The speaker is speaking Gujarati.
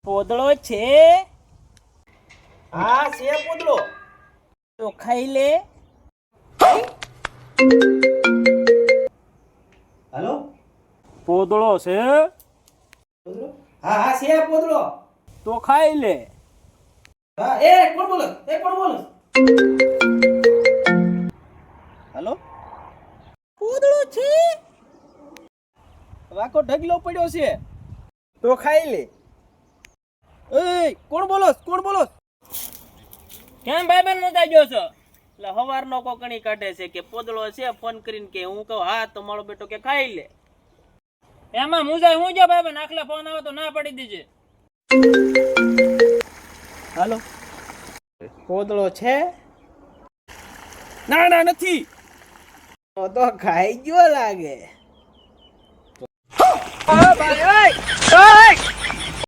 પોદળો છે? હા છે પોદળો. તો ખાઈ લે. હાલો પોદળો છે? પોદળો? હા હા છે પોદળો. તો ખાઈ લે. હા કોણ બોલો? કોણ બોલો? હાલો પોદળો છે? વાકો ઢગલો પડ્યો છે. તો ખાઈ લે. કોણ બોલોસ? કોણ બોલોસ? કેમ ભાઈબંધ મુદ્દા ગયો છો? એટલે હવારનો કોકણી કાઢે છે કે પોદળો છે, ફોન કરીને કે હું કહું હા તો મારો બેટો કે ખાઈ લે. એમાં મુજાય હું જો ભાઈબંધ, આખલે ફોન આવે તો ના પડી દીજે. હાલો પોદળો છે? ના ના નથી. તો ખાઈ ગયો લાગે.